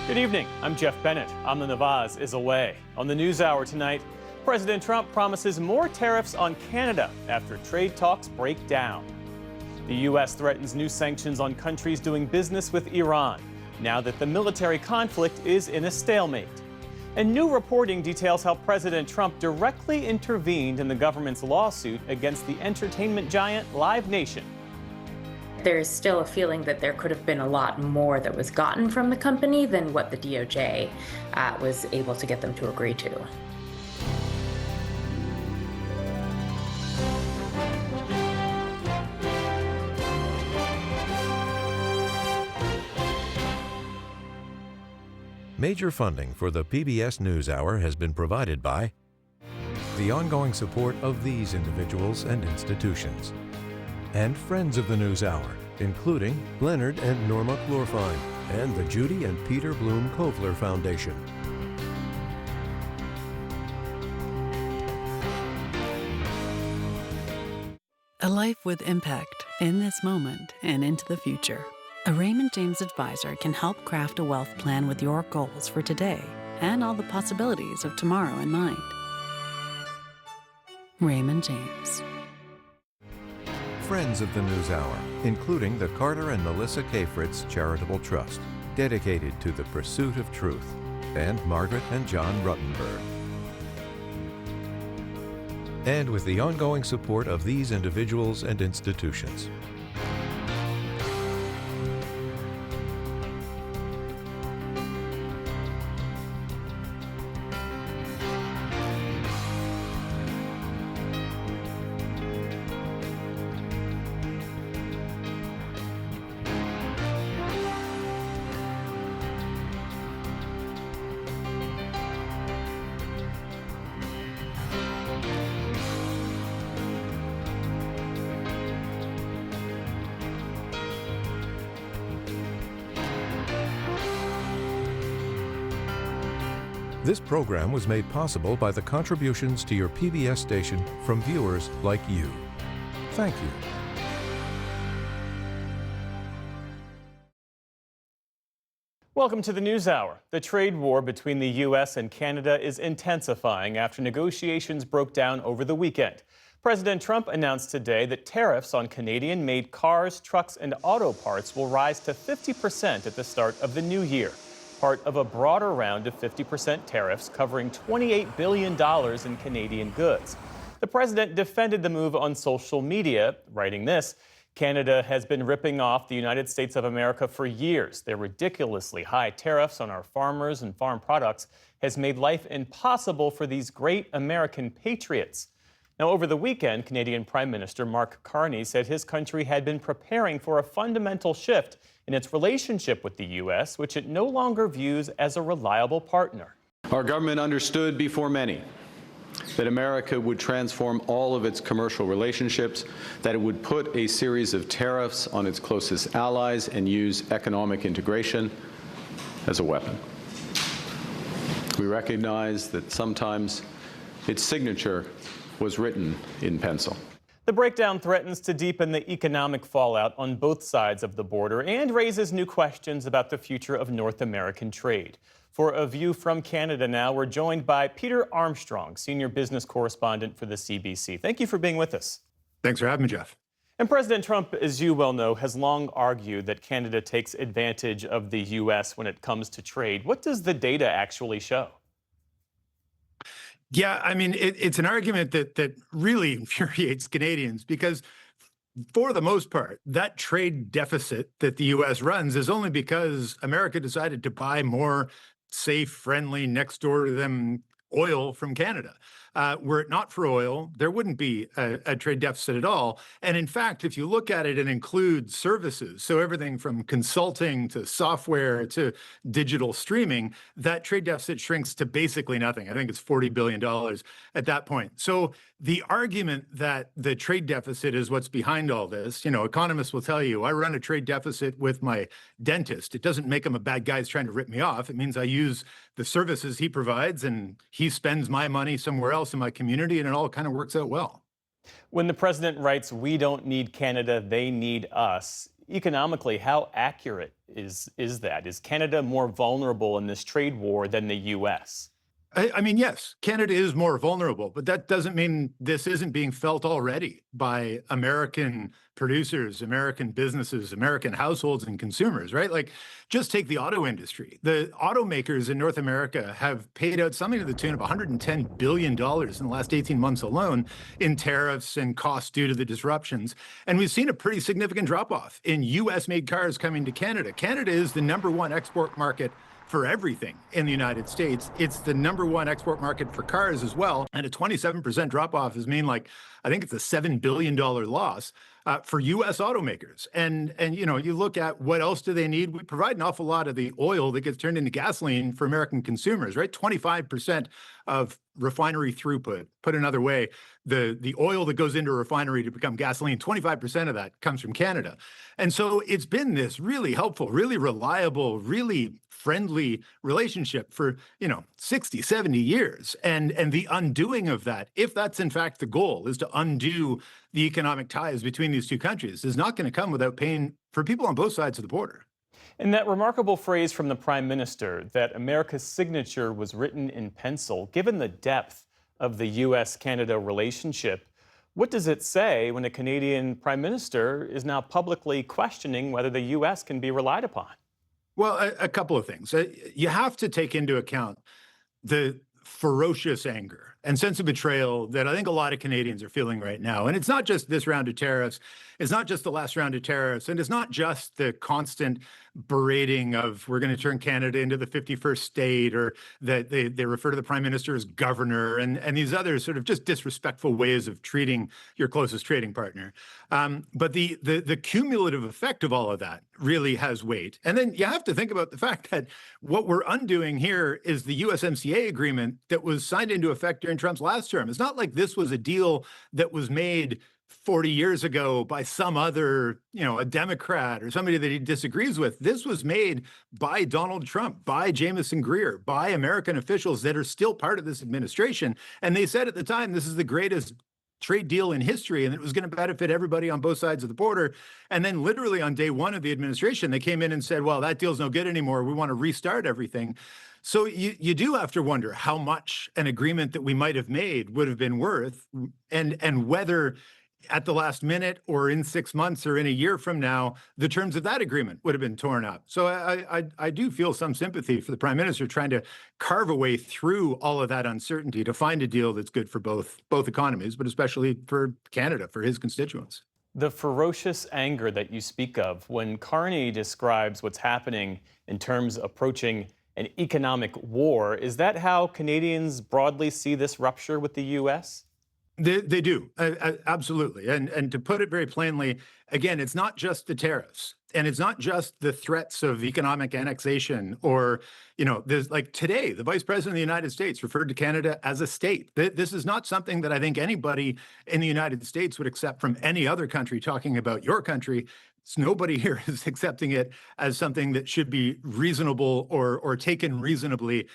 Good evening. I'm Jeff Bennett. Amna Nawaz is away. On the NewsHour tonight, President Trump promises more tariffs on Canada after trade talks break down. The U.S. threatens new sanctions on countries doing business with Iran, now that the military conflict is in a stalemate. And new reporting details how President Trump directly intervened in the government's lawsuit against the entertainment giant Live Nation. There's still a feeling that there could have been a lot more that was gotten from the company than what the DOJ was able to get them to agree to. Major funding for the PBS News Hour has been provided by the ongoing support of these individuals and institutions, and friends of the News Hour, including Leonard and Norma Chlorfine and the Judy and Peter Bloom Kovler Foundation. A life with impact in this moment and into the future. A Raymond James advisor can help craft a wealth plan with your goals for today and all the possibilities of tomorrow in mind. Raymond James. Friends of the News Hour, including the Carter and Melissa K. Fritz Charitable Trust, dedicated to the pursuit of truth, and Margaret and John Ruttenberg. And with the ongoing support of these individuals and institutions. This program was made possible by the contributions to your PBS station from viewers like you. Thank you. Welcome to the NewsHour. The trade war between the U.S. and Canada is intensifying after negotiations broke down over the weekend. President Trump announced today that tariffs on Canadian-made cars, trucks, and auto parts will rise to 50% at the start of the new year, part of a broader round of 50% tariffs covering $28 billion in Canadian goods. The president defended the move on social media, writing this: Canada has been ripping off the United States of America for years. Their ridiculously high tariffs on our farmers and farm products has made life impossible for these great American patriots. Now, over the weekend, Canadian Prime Minister Mark Carney said his country had been preparing for a fundamental shift in its relationship with the U.S., which it no longer views as a reliable partner. Our government understood before many that America would transform all of its commercial relationships, that it would put a series of tariffs on its closest allies and use economic integration as a weapon. We recognize that sometimes its signature was written in pencil. The breakdown threatens to deepen the economic fallout on both sides of the border and raises new questions about the future of North American trade. For A View from Canada now, we're joined by Peter Armstrong, senior business correspondent for the CBC. Thank you for being with us. Thanks for having me, Jeff. And President Trump, as you well know, has long argued that Canada takes advantage of the U.S. when it comes to trade. What does the data actually show? Yeah, I mean, it's an argument that really infuriates Canadians because, for the most part, that trade deficit that the U.S. runs is only because America decided to buy more safe, friendly, next door to them oil from Canada. Were it not for oil, there wouldn't be a trade deficit at all. And in fact, if you look at it, it includes services. So everything from consulting to software to digital streaming, that trade deficit shrinks to basically nothing. I think it's $40 billion at that point. So the argument that the trade deficit is what's behind all this, you know, economists will tell you, I run a trade deficit with my dentist. It doesn't make him a bad guy who's trying to rip me off. It means I use the services he provides and he spends my money somewhere else in my community, and it all kind of works out well. When the president writes, "We don't need Canada, they need us," economically, how accurate is that? Is Canada more vulnerable in this trade war than the U.S.? I mean, yes, Canada is more vulnerable, but that doesn't mean this isn't being felt already by American producers, American businesses, American households and consumers, right? Like, just take the auto industry. The automakers in North America have paid out something to the tune of $110 billion in the last 18 months alone in tariffs and costs due to the disruptions. And we've seen a pretty significant drop-off in U.S.-made cars coming to Canada. Canada is the #1 export market for everything in the United States. It's the #1 export market for cars as well. And a 27% drop off is I think it's a $7 billion loss for U.S. automakers. And you look at what else do they need? We provide an awful lot of the oil that gets turned into gasoline for American consumers, right? 25% of refinery throughput. Put another way, the oil that goes into a refinery to become gasoline, 25% of that comes from Canada. And so it's been this really helpful, really reliable, really friendly relationship for 60, 70 years. And the undoing of that, if that's in fact the goal, is to undo the economic ties between these two countries, is not going to come without pain for people on both sides of the border. And that remarkable phrase from the Prime Minister that America's signature was written in pencil, given the depth of the U.S. Canada relationship, what does it say when a Canadian Prime Minister is now publicly questioning whether the U.S. can be relied upon? Well, a couple of things. You have to take into account the ferocious anger and sense of betrayal that I think a lot of Canadians are feeling right now. And it's not just this round of tariffs. It's not just the last round of tariffs. And it's not just the constant berating of we're going to turn Canada into the 51st state, or that they refer to the Prime Minister as governor, and these other sort of just disrespectful ways of treating your closest trading partner. But the cumulative effect of all of that really has weight. And then you have to think about the fact that what we're undoing here is the USMCA agreement that was signed into effect during Trump's last term. It's not like this was a deal that was made 40 years ago by some other, a Democrat or somebody that he disagrees with. This was made by Donald Trump, by Jamieson Greer, by American officials that are still part of this administration. And they said at the time, this is the greatest trade deal in history, and it was going to benefit everybody on both sides of the border. And then literally on day one of the administration, they came in and said, well, that deal's no good anymore. We want to restart everything. So you do have to wonder how much an agreement that we might have made would have been worth, and whether at the last minute or in 6 months or in a year from now, the terms of that agreement would have been torn up. So I do feel some sympathy for the Prime Minister trying to carve a way through all of that uncertainty to find a deal that's good for both economies, but especially for Canada, for his constituents. The ferocious anger that you speak of, when Carney describes what's happening in terms of approaching an economic war, is that how Canadians broadly see this rupture with the U.S.? They do, absolutely. And to put it very plainly, again, it's not just the tariffs, and it's not just the threats of economic annexation, or, there's like today, the Vice President of the United States referred to Canada as a state. This is not something that I think anybody in the United States would accept from any other country talking about your country. So nobody here is accepting it as something that should be reasonable or taken reasonably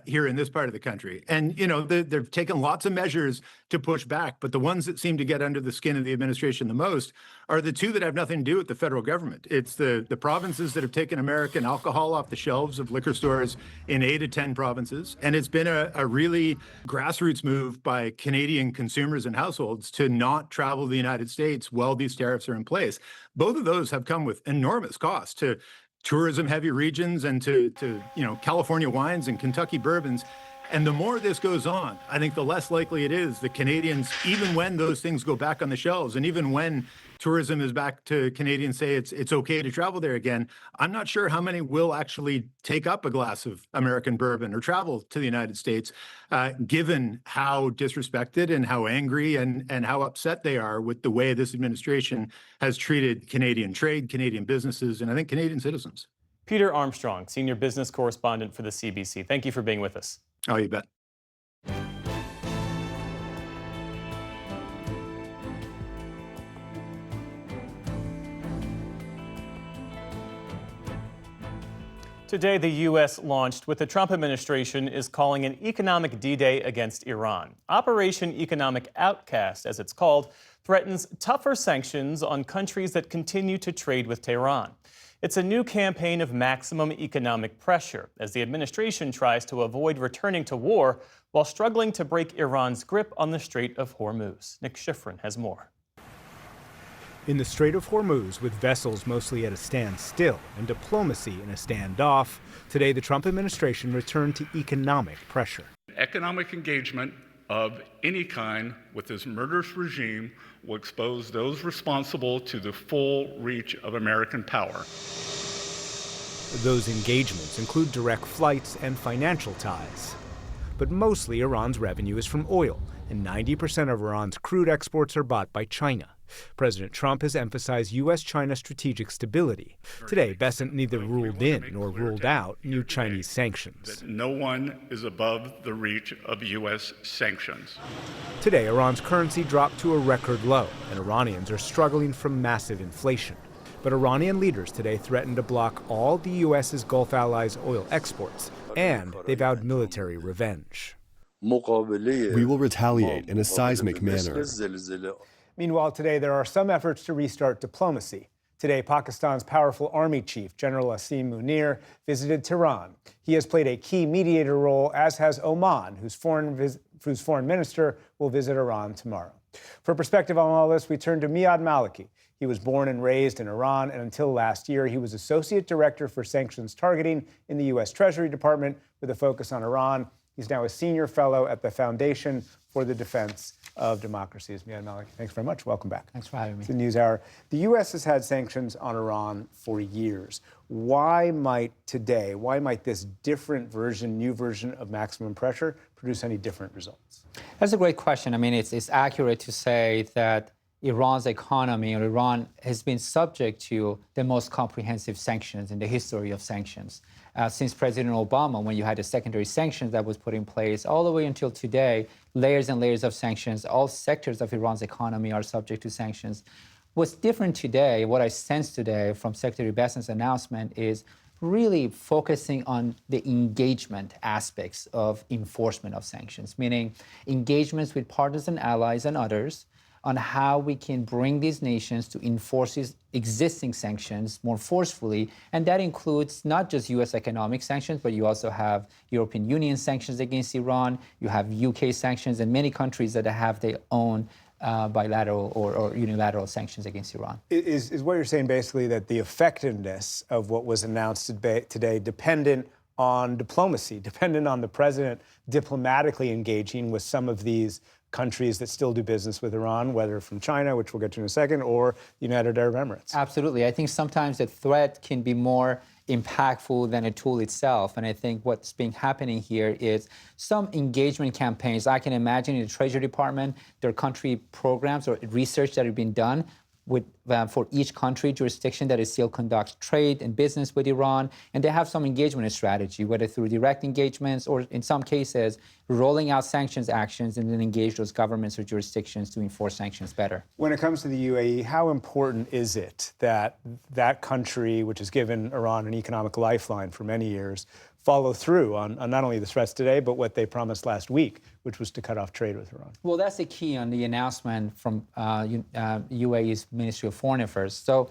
here in this part of the country. And, they've taken lots of measures to push back, but the ones that seem to get under the skin of the administration the most are the two that have nothing to do with the federal government. It's the provinces that have taken American alcohol off the shelves of liquor stores in 8 of 10 provinces. And it's been a really grassroots move by Canadian consumers and households to not travel to the United States while these tariffs are in place. Both of those have come with enormous costs to tourism-heavy regions and to California wines and Kentucky bourbons. And the more this goes on, I think the less likely it is that Canadians, even when those things go back on the shelves, and even when tourism is back to Canadians say it's okay to travel there again, I'm not sure how many will actually take up a glass of American bourbon or travel to the United States, given how disrespected and how angry and how upset they are with the way this administration has treated Canadian trade, Canadian businesses, and I think Canadian citizens. Peter Armstrong, Senior Business Correspondent for the CBC. Thank you for being with us. Oh, you bet. Today, the U.S. launched what the Trump administration is calling an economic D-Day against Iran. Operation Economic Outcast, as it's called, threatens tougher sanctions on countries that continue to trade with Tehran. It's a new campaign of maximum economic pressure as the administration tries to avoid returning to war while struggling to break Iran's grip on the Strait of Hormuz. Nick Schifrin has more. In the Strait of Hormuz, with vessels mostly at a standstill and diplomacy in a standoff, today the Trump administration returned to economic pressure. Economic engagement of any kind with this murderous regime will expose those responsible to the full reach of American power. Those engagements include direct flights and financial ties. But mostly Iran's revenue is from oil, and 90% of Iran's crude exports are bought by China. President Trump has emphasized U.S.-China strategic stability. Today, Bessent neither ruled in nor ruled out new Chinese sanctions. No one is above the reach of U.S. sanctions. Today, Iran's currency dropped to a record low, and Iranians are struggling from massive inflation. But Iranian leaders today threatened to block all the U.S.'s Gulf allies' oil exports, and they vowed military revenge. We will retaliate in a seismic manner. Meanwhile, today there are some efforts to restart diplomacy. Today, Pakistan's powerful army chief, General Asim Munir, visited Tehran. He has played a key mediator role, as has Oman, whose foreign minister will visit Iran tomorrow. For perspective on all this, we turn to Miad Maliki. He was born and raised in Iran, and until last year, he was Associate Director for Sanctions Targeting in the U.S. Treasury Department with a focus on Iran. He's now a senior fellow at the Foundation for the Defense of Democracies. Miad Maliki, thanks very much. Welcome back. Thanks for having me. To the NewsHour. The U.S. has had sanctions on Iran for years. Why might this different version, new version of maximum pressure produce any different results? That's a great question. I mean, it's accurate to say that Iran's economy, or Iran, has been subject to the most comprehensive sanctions in the history of sanctions. Since President Obama, when you had the secondary sanctions that was put in place, all the way until today, layers and layers of sanctions, all sectors of Iran's economy are subject to sanctions. What's different today, what I sense today from Secretary Bessent's announcement, is really focusing on the engagement aspects of enforcement of sanctions, meaning engagements with partisan allies and others on how we can bring these nations to enforce these existing sanctions more forcefully. And that includes not just U.S. economic sanctions, but you also have European Union sanctions against Iran. You have UK sanctions and many countries that have their own bilateral or unilateral sanctions against Iran. Is what you're saying basically that the effectiveness of what was announced today dependent on diplomacy, dependent on the president diplomatically engaging with some of these countries that still do business with Iran, whether from China, which we'll get to in a second, or the United Arab Emirates? Absolutely. I think sometimes the threat can be more impactful than a tool itself. And I think what's been happening here is some engagement campaigns. I can imagine in the Treasury Department, there are country programs or research that have been done with, for each country jurisdiction that is still conducts trade and business with Iran, and they have some engagement strategy, whether through direct engagements or in some cases, rolling out sanctions actions and then engage those governments or jurisdictions to enforce sanctions better. When it comes to the UAE, how important is it that that country, which has given Iran an economic lifeline for many years, follow through on not only the threats today, but what they promised last week, which was to cut off trade with Iran? Well, that's the key on the announcement from UAE's Ministry of Foreign Affairs. So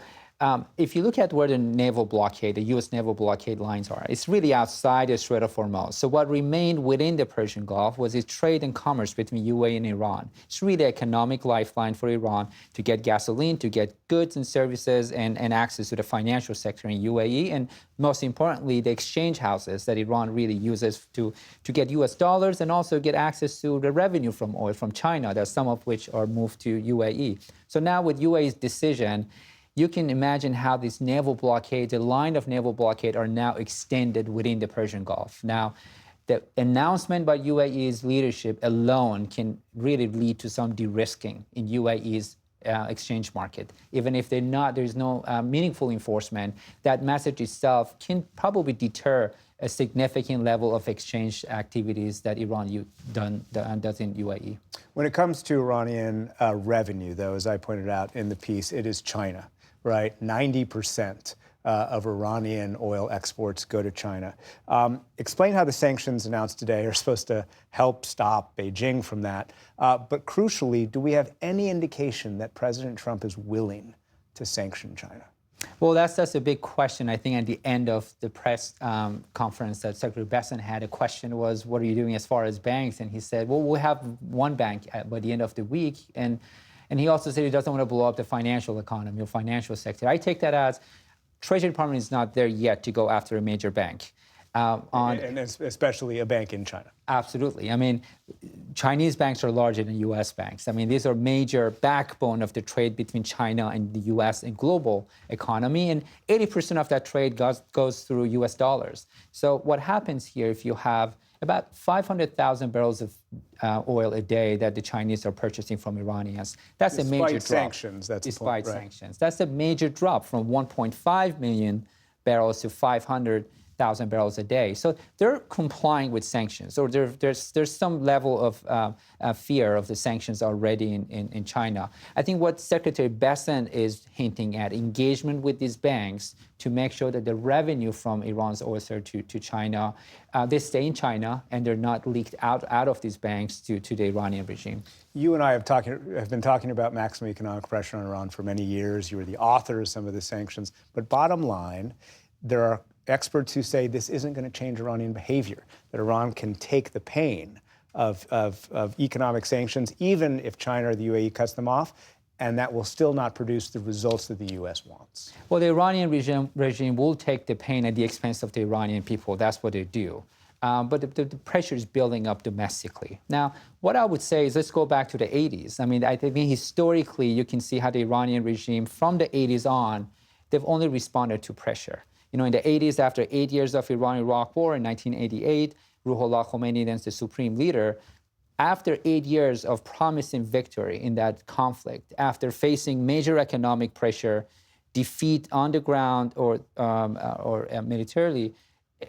if you look at where the naval blockade, the U.S. naval blockade lines are, it's really outside the Strait of Hormuz. So what remained within the Persian Gulf was its trade and commerce between UAE and Iran. It's really an economic lifeline for Iran to get gasoline, to get goods and services and access to the financial sector in UAE. And most importantly, the exchange houses that Iran really uses to get U.S. dollars and also get access to the revenue from oil from China, that some of which are moved to UAE. So now with UAE's decision, you can imagine how this naval blockade, the line of naval blockade, are now extended within the Persian Gulf. Now, the announcement by UAE's leadership alone can really lead to some de-risking in UAE's exchange market. Even if there's no meaningful enforcement, that message itself can probably deter a significant level of exchange activities that Iran does in UAE. When it comes to Iranian revenue, though, as I pointed out in the piece, it is China, right? 90% of Iranian oil exports go to China. Explain how the sanctions announced today are supposed to help stop Beijing from that. But crucially, do we have any indication that President Trump is willing to sanction China? Well, that's a big question. I think at the end of the press conference that Secretary Bessent had, a question was, what are you doing as far as banks? And he said, well, we'll have one bank by the end of the week. And he also said he doesn't want to blow up the financial economy or financial sector. I take that as Treasury Department is not there yet to go after a major bank. And especially a bank in China. Absolutely. I mean, Chinese banks are larger than U.S. banks. I mean, these are major backbone of the trade between China and the U.S. and global economy, and 80% of that trade goes through U.S. dollars. So what happens here if you have about 500,000 barrels of oil a day that the Chinese are purchasing from Iranians? That's a major drop. Sanctions, that's Despite the point, right. sanctions. That's a major drop from 1.5 million barrels to 500,000 barrels a day. So they're complying with sanctions, or there's some level of fear of the sanctions already in China. I think what Secretary Bessent is hinting at, engagement with these banks to make sure that the revenue from Iran's oil to China, they stay in China and they're not leaked out of these banks to the Iranian regime. You and I have been talking about maximum economic pressure on Iran for many years. You were the author of some of the sanctions. But bottom line, there are experts who say this isn't going to change Iranian behavior, that Iran can take the pain of economic sanctions, even if China or the UAE cuts them off, and that will still not produce the results that the U.S. wants. Well, the Iranian regime will take the pain at the expense of the Iranian people. That's what they do. But the pressure is building up domestically. Now, what I would say is let's go back to the 80s. I mean, historically, you can see how the Iranian regime, from the 80s on, they've only responded to pressure. You know, in the 80s, after 8 years of Iran-Iraq war in 1988, Ruhollah Khomeini, then the supreme leader, after 8 years of promising victory in that conflict, after facing major economic pressure, defeat on the ground or militarily,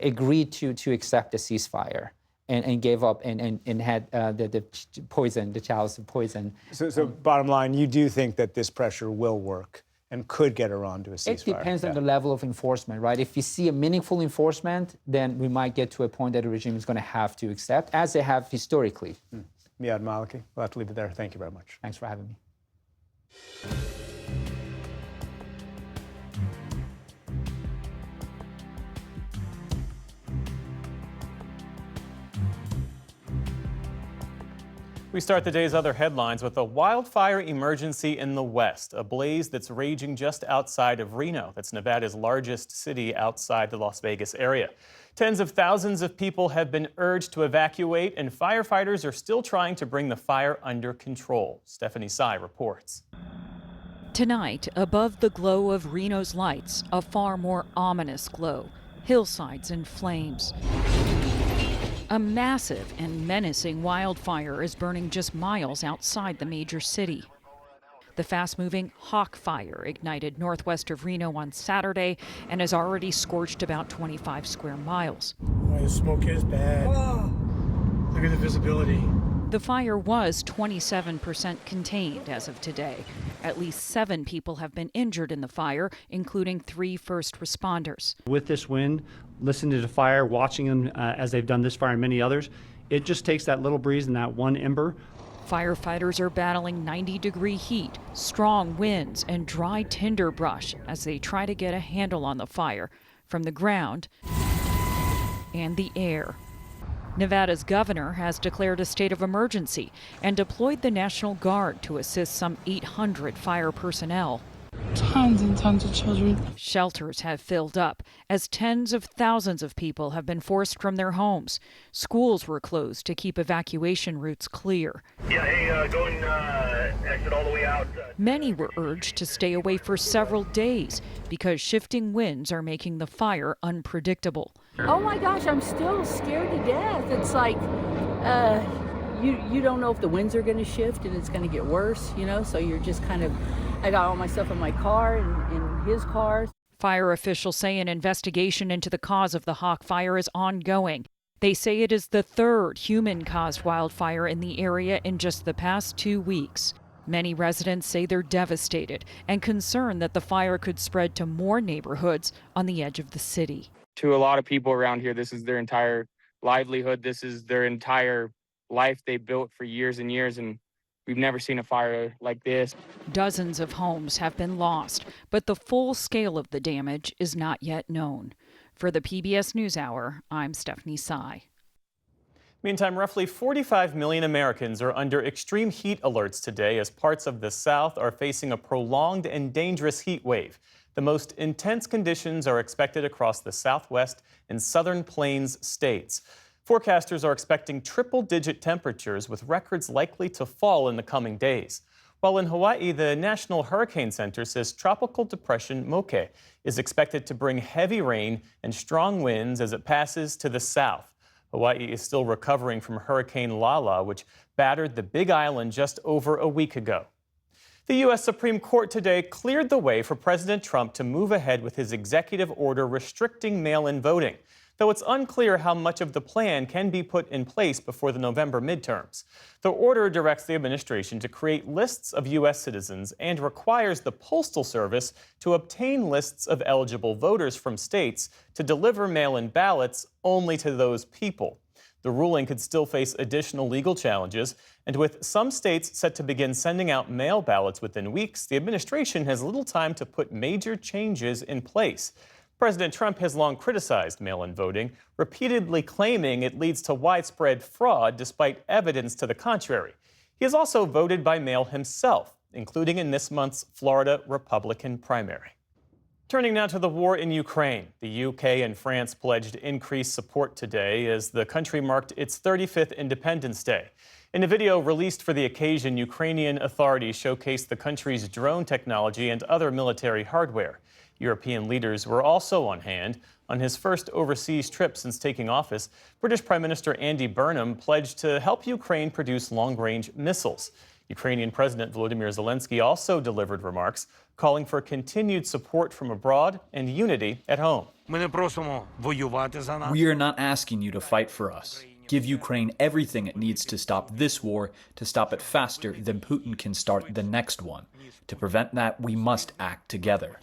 agreed to accept the ceasefire and gave up and had the poison, the chalice of poison. So bottom line, you do think that this pressure will work and could get Iran to a ceasefire? It depends on the level of enforcement, right? If we see a meaningful enforcement, then we might get to a point that the regime is going to have to accept, as they have historically. Miad Maliki, we'll have to leave it there. Thank you very much. Thanks for having me. We start the day's other headlines with a wildfire emergency in the West, a blaze that's raging just outside of Reno. That's Nevada's largest city outside the Las Vegas area. Tens of thousands of people have been urged to evacuate, and firefighters are still trying to bring the fire under control. Stephanie Tsai reports. Tonight, above the glow of Reno's lights, a far more ominous glow, hillsides in flames. A massive and menacing wildfire is burning just miles outside the major city. The fast-moving Hawk Fire ignited northwest of Reno on Saturday and has already scorched about 25 square miles. Oh, the smoke is bad. Oh, look at the visibility. The fire was 27% contained as of today. At least 7 people have been injured in the fire, including 3 first responders. With this wind, listening to the fire, watching them as they've done this fire and many others, it just takes that little breeze and that one ember. Firefighters are battling 90-degree heat, strong winds, and dry tinder brush as they try to get a handle on the fire from the ground and the air. Nevada's governor has declared a state of emergency and deployed the National Guard to assist some 800 fire personnel. Tons and tons of children. Shelters have filled up as tens of thousands of people have been forced from their homes. Schools were closed to keep evacuation routes clear. Going exit all the way out. Many were urged to stay away for several days because shifting winds are making the fire unpredictable. Oh my gosh, I'm still scared to death. It's like you don't know if the winds are going to shift and it's going to get worse, you know, so you're just kind of, I got all my stuff in my car and in his car. Fire officials say an investigation into the cause of the Hawk Fire is ongoing. They say it is the 3rd human-caused wildfire in the area in just the past 2 weeks. Many residents say they're devastated and concerned that the fire could spread to more neighborhoods on the edge of the city. To a lot of people around here, this is their entire livelihood. This is their entire life they built for years and years, and we've never seen a fire like this. Dozens of homes have been lost, but the full scale of the damage is not yet known. For the PBS NewsHour, I'm Stephanie Sy. Meantime, roughly 45 million Americans are under extreme heat alerts today as parts of the South are facing a prolonged and dangerous heat wave. The most intense conditions are expected across the Southwest and Southern Plains states. Forecasters are expecting triple-digit temperatures with records likely to fall in the coming days. While in Hawaii, the National Hurricane Center says Tropical Depression Moke is expected to bring heavy rain and strong winds as it passes to the south. Hawaii is still recovering from Hurricane Lala, which battered the Big Island just over a week ago. The U.S. Supreme Court today cleared the way for President Trump to move ahead with his executive order restricting mail-in voting, though it's unclear how much of the plan can be put in place before the November midterms. The order directs the administration to create lists of U.S. citizens and requires the Postal Service to obtain lists of eligible voters from states to deliver mail-in ballots only to those people. The ruling could still face additional legal challenges, and with some states set to begin sending out mail ballots within weeks, the administration has little time to put major changes in place. President Trump has long criticized mail-in voting, repeatedly claiming it leads to widespread fraud despite evidence to the contrary. He has also voted by mail himself, including in this month's Florida Republican primary. Turning now to the war in Ukraine. The UK and France pledged increased support today as the country marked its 35th Independence Day. In a video released for the occasion, Ukrainian authorities showcased the country's drone technology and other military hardware. European leaders were also on hand. On his first overseas trip since taking office, British Prime Minister Andy Burnham pledged to help Ukraine produce long-range missiles. Ukrainian President Volodymyr Zelensky also delivered remarks calling for continued support from abroad and unity at home. We are not asking you to fight for us. Give Ukraine everything it needs to stop this war, to stop it faster than Putin can start the next one. To prevent that, we must act together.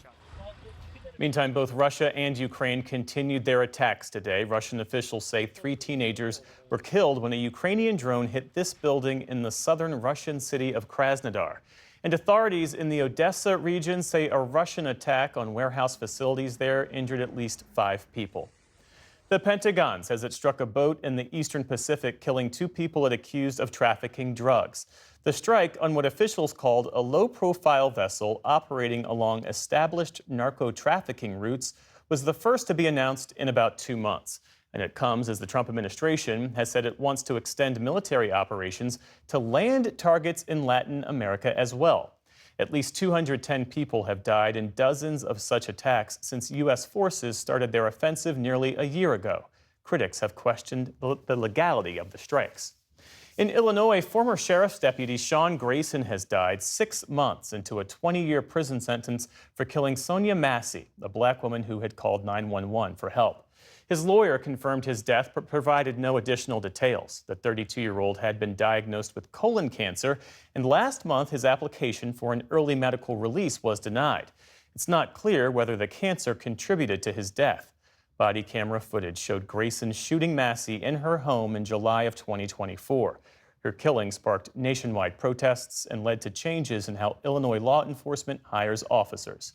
Meantime, both Russia and Ukraine continued their attacks today. Russian officials say 3 teenagers were killed when a Ukrainian drone hit this building in the southern Russian city of Krasnodar. And authorities in the Odessa region say a Russian attack on warehouse facilities there injured at least 5 people. The Pentagon says it struck a boat in the eastern Pacific, killing 2 people it accused of trafficking drugs. The strike on what officials called a low-profile vessel operating along established narco-trafficking routes was the first to be announced in about 2 months. And it comes as the Trump administration has said it wants to extend military operations to land targets in Latin America as well. At least 210 people have died in dozens of such attacks since U.S. forces started their offensive nearly a year ago. Critics have questioned the legality of the strikes. In Illinois, former sheriff's deputy Sean Grayson has died 6 months into a 20-year prison sentence for killing Sonia Massey, a black woman who had called 911 for help. His lawyer confirmed his death but provided no additional details. The 32-year-old had been diagnosed with colon cancer, and last month his application for an early medical release was denied. It's not clear whether the cancer contributed to his death. Body camera footage showed Grayson shooting Massey in her home in July of 2024. Her killing sparked nationwide protests and led to changes in how Illinois law enforcement hires officers.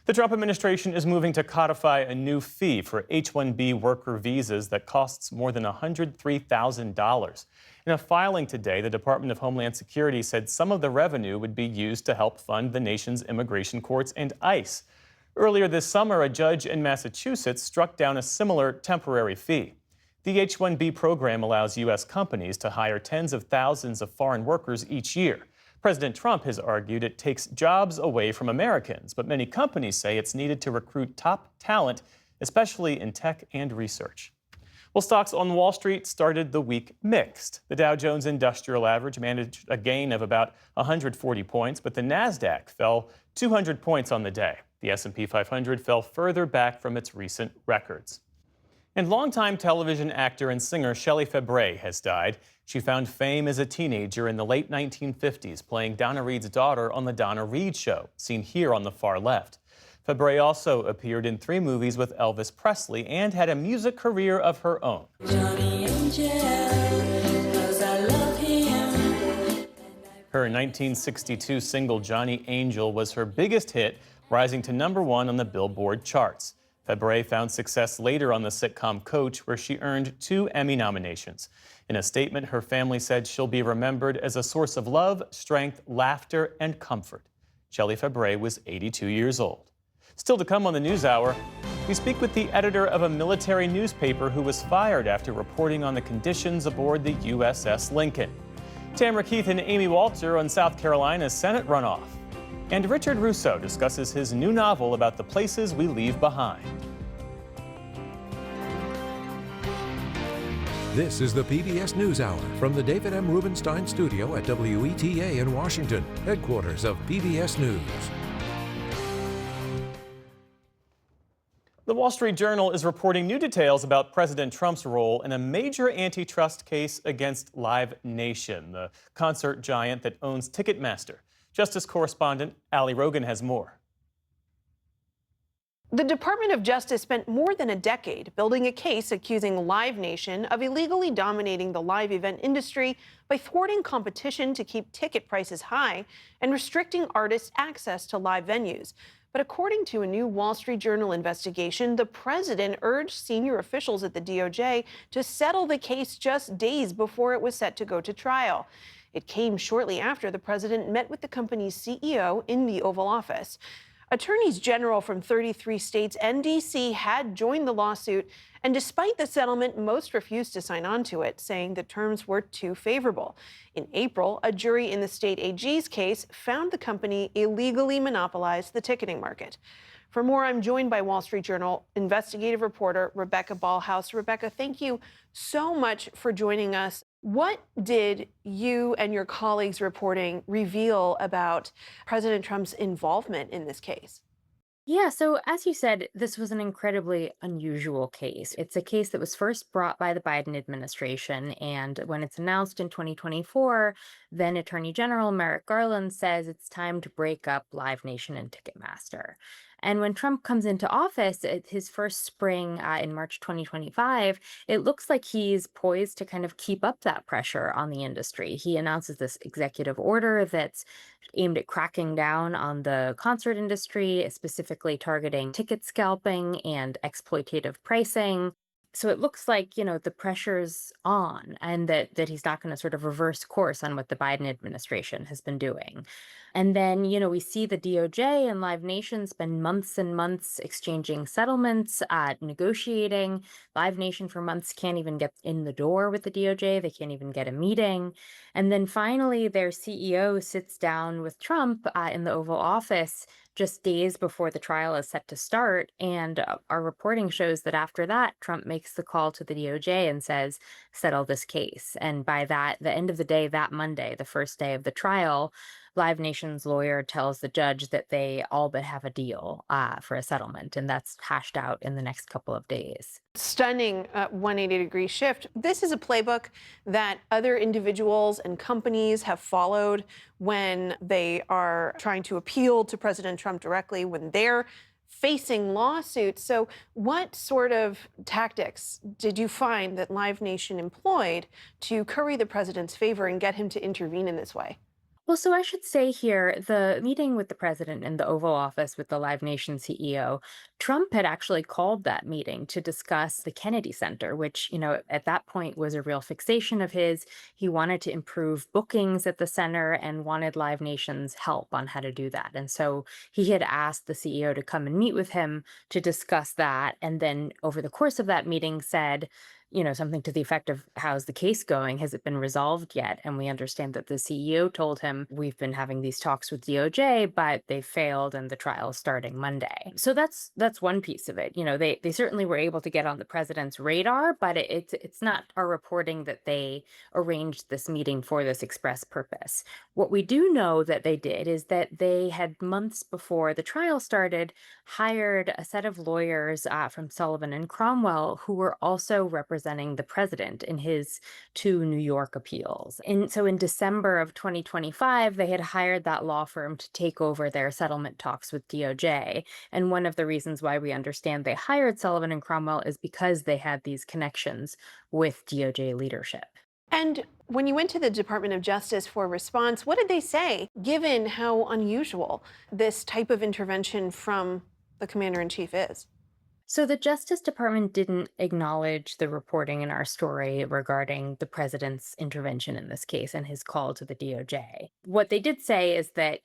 The Trump administration is moving to codify a new fee for H-1B worker visas that costs more than $103,000. In a filing today, the Department of Homeland Security said some of the revenue would be used to help fund the nation's immigration courts and ICE. Earlier this summer, a judge in Massachusetts struck down a similar temporary fee. The H-1B program allows U.S. companies to hire tens of thousands of foreign workers each year. President Trump has argued it takes jobs away from Americans, but many companies say it's needed to recruit top talent, especially in tech and research. Well, stocks on Wall Street started the week mixed. The Dow Jones Industrial Average managed a gain of about 140 points, but the NASDAQ fell 200 points on the day. The S&P 500 fell further back from its recent records. And longtime television actor and singer Shelley Fabares has died. She found fame as a teenager in the late 1950s, playing Donna Reed's daughter on The Donna Reed Show, seen here on the far left. Fabares also appeared in 3 movies with Elvis Presley and had a music career of her own. Her 1962 single Johnny Angel was her biggest hit, rising to #1 on the Billboard charts. Fabares found success later on the sitcom Coach, where she earned 2 Emmy nominations. In a statement, her family said she'll be remembered as a source of love, strength, laughter, and comfort. Shelley Fabares was 82 years old. Still to come on the NewsHour, we speak with the editor of a military newspaper who was fired after reporting on the conditions aboard the USS Lincoln. Tamara Keith and Amy Walter on South Carolina's Senate runoff. And Richard Russo discusses his new novel about the places we leave behind. This is the PBS NewsHour from the David M. Rubenstein studio at WETA in Washington, headquarters of PBS News. The Wall Street Journal is reporting new details about President Trump's role in a major antitrust case against Live Nation, the concert giant that owns Ticketmaster. Justice correspondent Ali Rogan has more. The Department of Justice spent more than a decade building a case accusing Live Nation of illegally dominating the live event industry by thwarting competition to keep ticket prices high and restricting artists' access to live venues. But according to a new Wall Street Journal investigation, the president urged senior officials at the DOJ to settle the case just days before it was set to go to trial. It came shortly after the president met with the company's CEO in the Oval Office. Attorneys general from 33 states and D.C. had joined the lawsuit, and despite the settlement, most refused to sign on to it, saying the terms were too favorable. In April, a jury in the state AG's case found the company illegally monopolized the ticketing market. For more, I'm joined by Wall Street Journal investigative reporter Rebecca Ballhaus. Rebecca, thank you so much for joining us. What did you and your colleagues' reporting reveal about President Trump's involvement in this case? Yeah, so as you said, this was an incredibly unusual case. It's a case that was first brought by the Biden administration, and when it's announced in 2024, then Attorney General Merrick Garland says it's time to break up Live Nation and Ticketmaster. And when Trump comes into office, his first spring in March 2025, it looks like he's poised to kind of keep up that pressure on the industry. He announces this executive order that's aimed at cracking down on the concert industry, specifically targeting ticket scalping and exploitative pricing. So it looks like, the pressure's on, and that he's not going to sort of reverse course on what the Biden administration has been doing. And then, we see the DOJ and Live Nation spend months and months exchanging settlements, negotiating. Live Nation for months can't even get in the door with the DOJ. They can't even get a meeting. And then finally, their CEO sits down with Trump in the Oval Office just days before the trial is set to start. And our reporting shows that after that, Trump makes the call to the DOJ and says, settle this case. And by the end of the day, that Monday, the first day of the trial, Live Nation's lawyer tells the judge that they all but have a deal for a settlement, and that's hashed out in the next couple of days. Stunning 180-degree shift. This is a playbook that other individuals and companies have followed when they are trying to appeal to President Trump directly, when they're facing lawsuits. So what sort of tactics did you find that Live Nation employed to curry the president's favor and get him to intervene in this way? Well, so I should say here, the meeting with the president in the Oval Office with the Live Nation CEO, Trump had actually called that meeting to discuss the Kennedy Center, which, at that point was a real fixation of his. He wanted to improve bookings at the center and wanted Live Nation's help on how to do that. And so he had asked the CEO to come and meet with him to discuss that. And then over the course of that meeting said, something to the effect of, how's the case going? Has it been resolved yet? And we understand that the CEO told him, we've been having these talks with DOJ, but they failed and the trial is starting Monday. So that's one piece of it. They certainly were able to get on the president's radar, but it's not our reporting that they arranged this meeting for this express purpose. What we do know that they did is that they had, months before the trial started, hired a set of lawyers from Sullivan and Cromwell who were also representing the president in his 2 New York appeals. And so in December of 2025, they had hired that law firm to take over their settlement talks with DOJ. And one of the reasons why we understand they hired Sullivan and Cromwell is because they had these connections with DOJ leadership. And when you went to the Department of Justice for a response, what did they say, given how unusual this type of intervention from the commander-in-chief is? So the Justice Department didn't acknowledge the reporting in our story regarding the president's intervention in this case and his call to the DOJ. What they did say is that,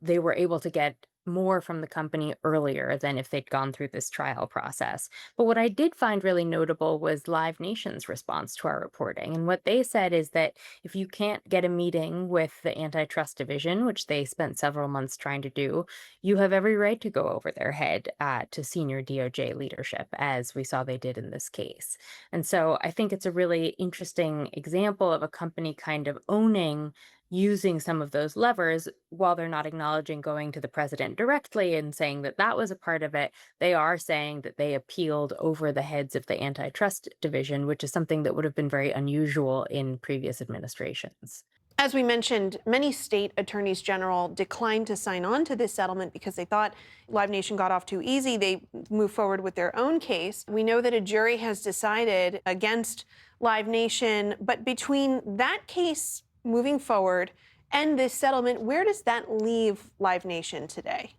they were able to get more from the company earlier than if they'd gone through this trial process. But what I did find really notable was Live Nation's response to our reporting. And what they said is that if you can't get a meeting with the antitrust division, which they spent several months trying to do, you have every right to go over their head to senior DOJ leadership, as we saw they did in this case. And so I think it's a really interesting example of a company kind of owning using some of those levers. While they're not acknowledging going to the president directly and saying that that was a part of it, they are saying that they appealed over the heads of the antitrust division, which is something that would have been very unusual in previous administrations. As we mentioned, many state attorneys general declined to sign on to this settlement because they thought Live Nation got off too easy. They moved forward with their own case. We know that a jury has decided against Live Nation, but between that case moving forward and this settlement, where does that leave Live Nation today?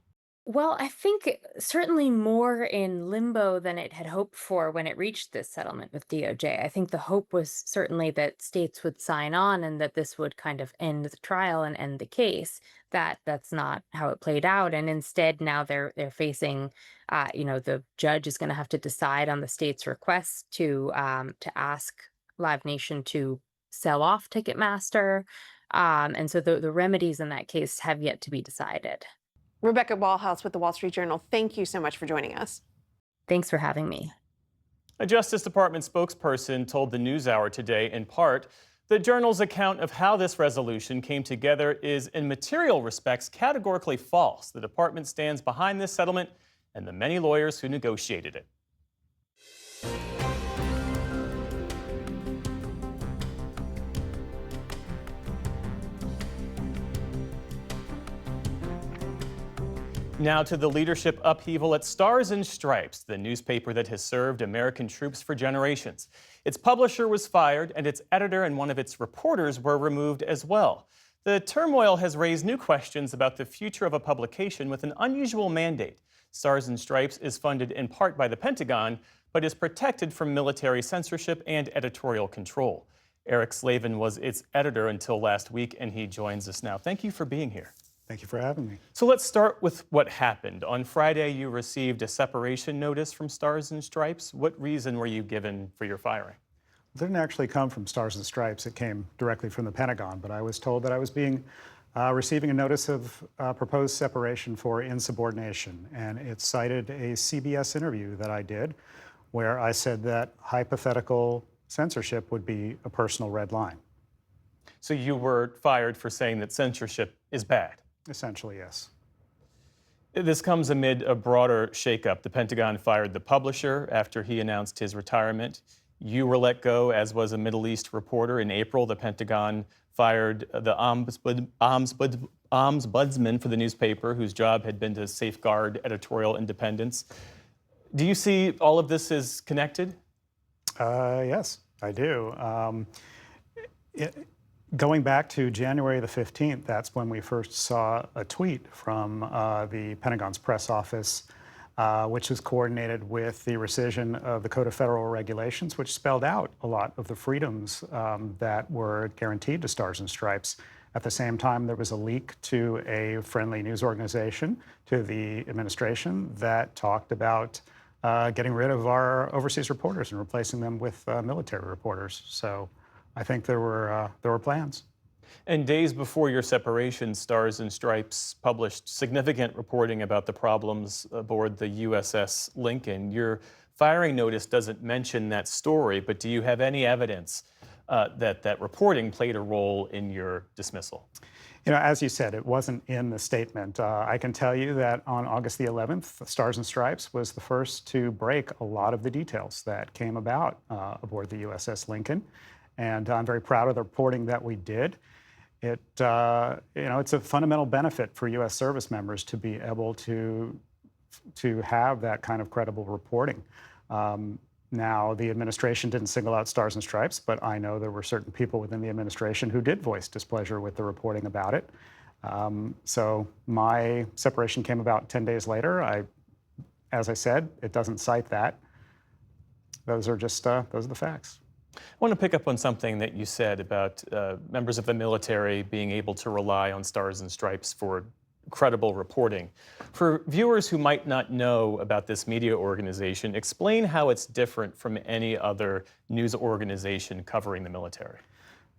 Well, I think certainly more in limbo than it had hoped for when it reached this settlement with DOJ. I think the hope was certainly that states would sign on and that this would kind of end the trial and end the case. That's not how it played out. And instead, now they're facing, the judge is going to have to decide on the state's request to ask Live Nation to sell off Ticketmaster. And so the remedies in that case have yet to be decided. Rebecca Walhouse with the Wall Street Journal, thank you so much for joining us. Thanks for having me. A Justice Department spokesperson told the NewsHour today, in part, the Journal's account of how this resolution came together is, in material respects, categorically false. The department stands behind this settlement and the many lawyers who negotiated it. Now to the leadership upheaval at Stars and Stripes, the newspaper that has served American troops for generations. Its publisher was fired, and its editor and one of its reporters were removed as well. The turmoil has raised new questions about the future of a publication with an unusual mandate. Stars and Stripes is funded in part by the Pentagon, but is protected from military censorship and editorial control. Eric Slavin was its editor until last week, and he joins us now. Thank you for being here. Thank you for having me. So let's start with what happened. On Friday, you received a separation notice from Stars and Stripes. What reason were you given for your firing? It didn't actually come from Stars and Stripes. It came directly from the Pentagon, but I was told that I was receiving a notice of proposed separation for insubordination, and it cited a CBS interview that I did where I said that hypothetical censorship would be a personal red line. So you were fired for saying that censorship is bad? Essentially, yes. This comes amid a broader shakeup. The Pentagon fired the publisher after he announced his retirement. You were let go, as was a Middle East reporter. In April, the Pentagon fired the ombudsman for the newspaper, whose job had been to safeguard editorial independence. Do you see all of this as connected? Yes, I do. Going back to January the 15th, that's when we first saw a tweet from the Pentagon's press office, which was coordinated with the rescission of the Code of Federal Regulations, which spelled out a lot of the freedoms that were guaranteed to Stars and Stripes. At the same time, there was a leak to a friendly news organization to the administration that talked about getting rid of our overseas reporters and replacing them with military reporters. So I think there were plans. And days before your separation, Stars and Stripes published significant reporting about the problems aboard the USS Lincoln. Your firing notice doesn't mention that story, but do you have any evidence that reporting played a role in your dismissal? You know, as you said, it wasn't in the statement. I can tell you that on August the 11th, Stars and Stripes was the first to break a lot of the details that came about aboard the USS Lincoln. And I'm very proud of the reporting that we did. It's a fundamental benefit for U.S. service members to be able to have that kind of credible reporting. Now, the administration didn't single out Stars and Stripes, but I know there were certain people within the administration who did voice displeasure with the reporting about it. So my separation came about 10 days later. As I said, it doesn't cite that. Those are the facts. I want to pick up on something that you said about members of the military being able to rely on Stars and Stripes for credible reporting. For viewers who might not know about this media organization, explain how it's different from any other news organization covering the military.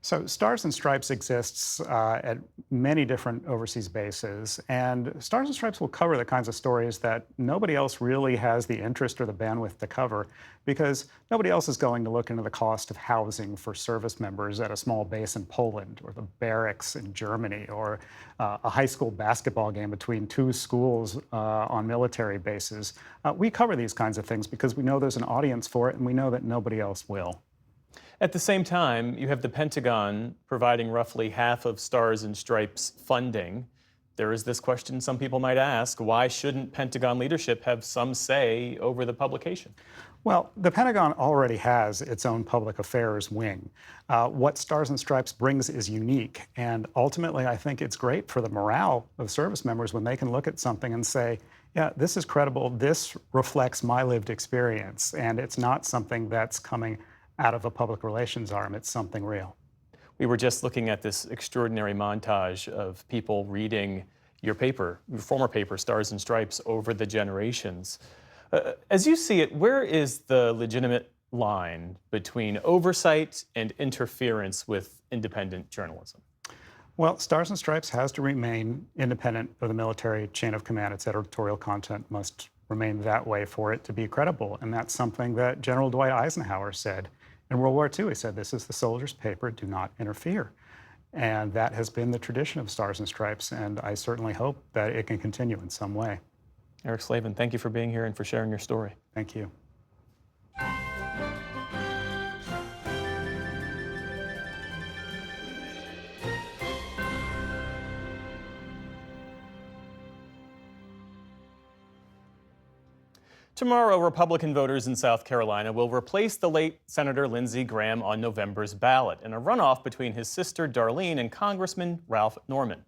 So Stars and Stripes exists at many different overseas bases, and Stars and Stripes will cover the kinds of stories that nobody else really has the interest or the bandwidth to cover, because nobody else is going to look into the cost of housing for service members at a small base in Poland, or the barracks in Germany, or a high school basketball game between two schools on military bases. We cover these kinds of things because we know there's an audience for it, and we know that nobody else will. At the same time, you have the Pentagon providing roughly half of Stars and Stripes funding. There is this question some people might ask: why shouldn't Pentagon leadership have some say over the publication? Well, the Pentagon already has its own public affairs wing. What Stars and Stripes brings is unique, and ultimately I think it's great for the morale of service members when they can look at something and say, yeah, this is credible, this reflects my lived experience, and it's not something that's coming out of a public relations arm, it's something real. We were just looking at this extraordinary montage of people reading your paper, your former paper, Stars and Stripes, over the generations. As you see it, where is the legitimate line between oversight and interference with independent journalism? Well, Stars and Stripes has to remain independent of the military chain of command. Its editorial content must remain that way for it to be credible, and that's something that General Dwight Eisenhower said. In World War II, he said, "This is the soldier's paper, do not interfere." And that has been the tradition of Stars and Stripes, and I certainly hope that it can continue in some way. Eric Slavin, thank you for being here and for sharing your story. Thank you. Tomorrow, Republican voters in South Carolina will replace the late Senator Lindsey Graham on November's ballot in a runoff between his sister Darlene and Congressman Ralph Norman.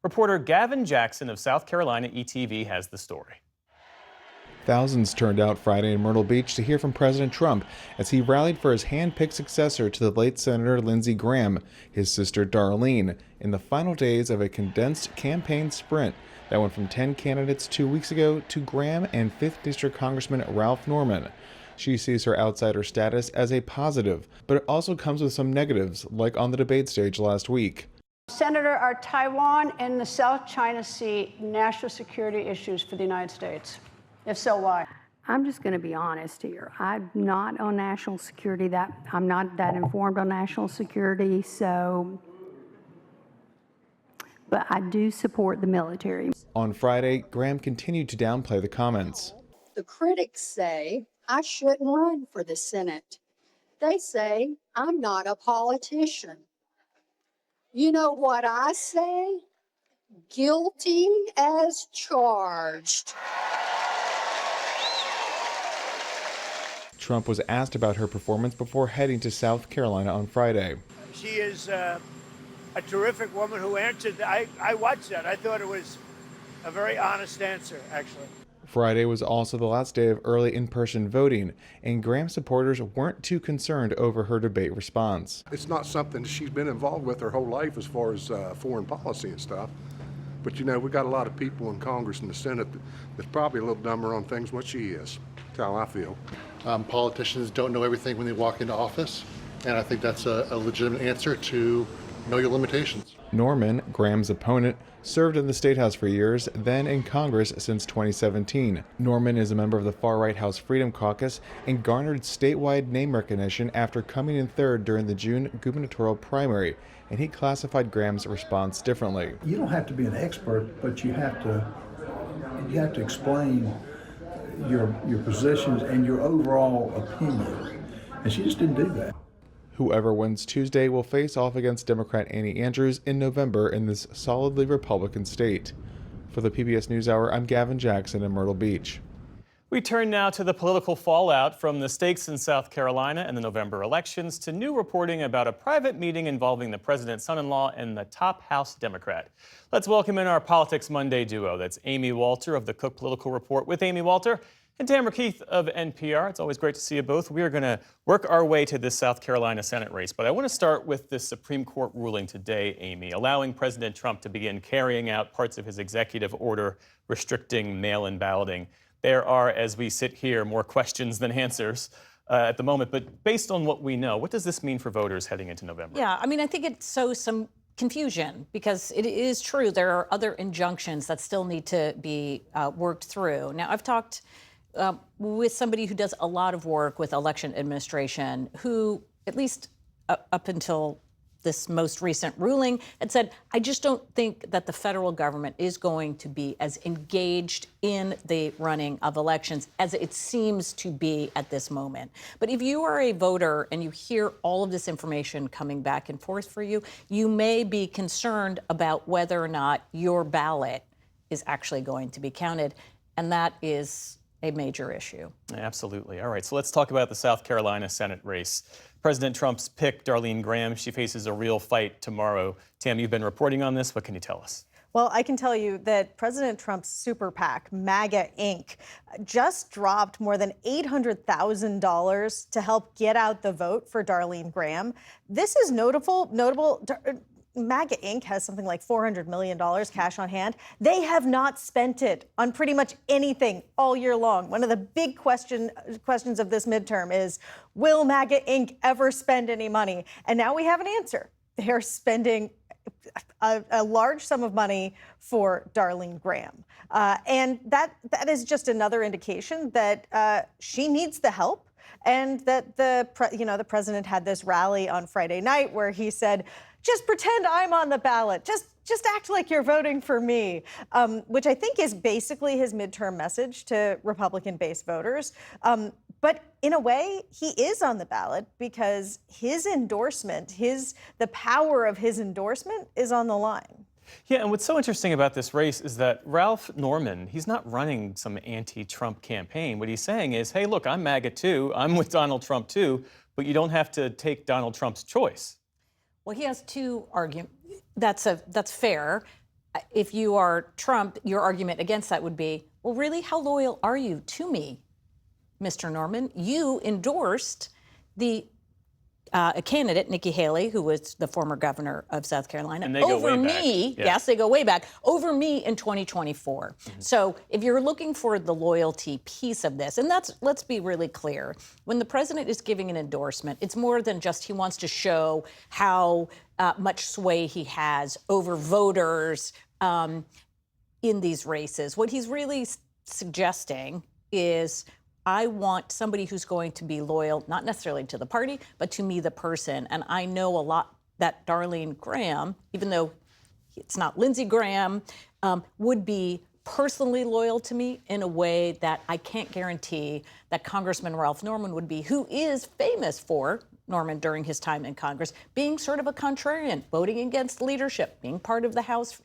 Reporter Gavin Jackson of South Carolina ETV has the story. Thousands turned out Friday in Myrtle Beach to hear from President Trump as he rallied for his hand-picked successor to the late Senator Lindsey Graham, his sister Darlene, in the final days of a condensed campaign sprint that went from 10 candidates 2 weeks ago to Graham and 5th District Congressman Ralph Norman. She sees her outsider status as a positive, but it also comes with some negatives, like on the debate stage last week. Senator, are Taiwan and the South China Sea national security issues for the United States? If so, why? I'm just going to be honest here. I'm not on national security. I'm not that informed on national security, but I do support the military. On Friday, Graham continued to downplay the comments. The critics say I shouldn't run for the Senate. They say I'm not a politician. You know what I say? Guilty as charged. Trump was asked about her performance before heading to South Carolina on Friday. She is a terrific woman who answered. I watched that. I thought it was a very honest answer, actually. Friday was also the last day of early in-person voting, and Graham supporters weren't too concerned over her debate response. It's not something she's been involved with her whole life as far as foreign policy and stuff. But, you know, we got a lot of people in Congress and the Senate that's probably a little dumber on things than what she is. That's how I feel. Politicians don't know everything when they walk into office, and I think that's a legitimate answer to know your limitations. Norman, Graham's opponent, served in the State House for years, then in Congress since 2017. Norman is a member of the far-right House Freedom Caucus and garnered statewide name recognition after coming in third during the June gubernatorial primary, and he classified Graham's response differently. You don't have to be an expert, but you have to explain your positions and your overall opinion. And she just didn't do that. Whoever wins Tuesday will face off against Democrat Annie Andrews in November in this solidly Republican state. For the PBS NewsHour, I'm Gavin Jackson in Myrtle Beach. We turn now to the political fallout from the stakes in South Carolina and the November elections to new reporting about a private meeting involving the president's son-in-law and the top House Democrat. Let's welcome in our Politics Monday duo. That's Amy Walter of the Cook Political Report with Amy Walter and Tamara Keith of NPR. It's always great to see you both. We are going to work our way to this South Carolina Senate race, but I want to start with this Supreme Court ruling today, Amy, allowing President Trump to begin carrying out parts of his executive order restricting mail-in balloting. There are, as we sit here, more questions than answers at the moment, but based on what we know, what does this mean for voters heading into November? Yeah, I mean, I think it sows some confusion because it is true there are other injunctions that still need to be worked through. Now, I've talked with somebody who does a lot of work with election administration who, at least up until this most recent ruling, had said, I just don't think that the federal government is going to be as engaged in the running of elections as it seems to be at this moment. But if you are a voter and you hear all of this information coming back and forth for you, you may be concerned about whether or not your ballot is actually going to be counted. And that is a major issue. Absolutely. All right, so let's talk about the South Carolina Senate race. President Trump's pick, Darlene Graham, she faces a real fight tomorrow. Tam, you've been reporting on this. What can you tell us? Well, I can tell you that President Trump's super PAC, MAGA Inc., just dropped more than $800,000 to help get out the vote for Darlene Graham. This is notable. MAGA Inc. has something like $400 million cash on hand. They have not spent it on pretty much anything all year long. One of the big questions of this midterm is, will MAGA Inc. ever spend any money? And now we have an answer. They are spending a large sum of money for Darlene Graham. And that is just another indication that she needs the help. And that the president had this rally on Friday night where he said, just pretend I'm on the ballot. Just act like you're voting for me, which I think is basically his midterm message to Republican-based voters. But in a way, he is on the ballot because his endorsement, the power of his endorsement is on the line. Yeah, and what's so interesting about this race is that Ralph Norman, he's not running some anti-Trump campaign. What he's saying is, hey, look, I'm MAGA too, I'm with Donald Trump too, but you don't have to take Donald Trump's choice. Well, he has two arguments. That's fair. If you are Trump, your argument against that would be, well, really, how loyal are you to me, Mr. Norman? You endorsed a candidate, Nikki Haley, who was the former governor of South Carolina, and they go over way me. Back. Yeah. Yes, they go way back. Over me in 2024. Mm-hmm. So if you're looking for the loyalty piece of this, and let's be really clear, when the president is giving an endorsement, it's more than just he wants to show how much sway he has over voters in these races. What he's really suggesting is, I want somebody who's going to be loyal, not necessarily to the party, but to me, the person. And I know a lot that Darlene Graham, even though it's not Lindsey Graham, would be personally loyal to me in a way that I can't guarantee that Congressman Ralph Norman would be, who is famous for, Norman during his time in Congress, being sort of a contrarian, voting against leadership, being part of the House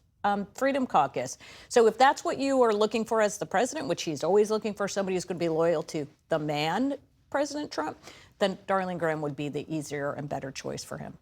Freedom Caucus. So if that's what you are looking for as the president, which he's always looking for somebody who's going to be loyal to the man, President Trump, then Darlene Graham would be the easier and better choice for him.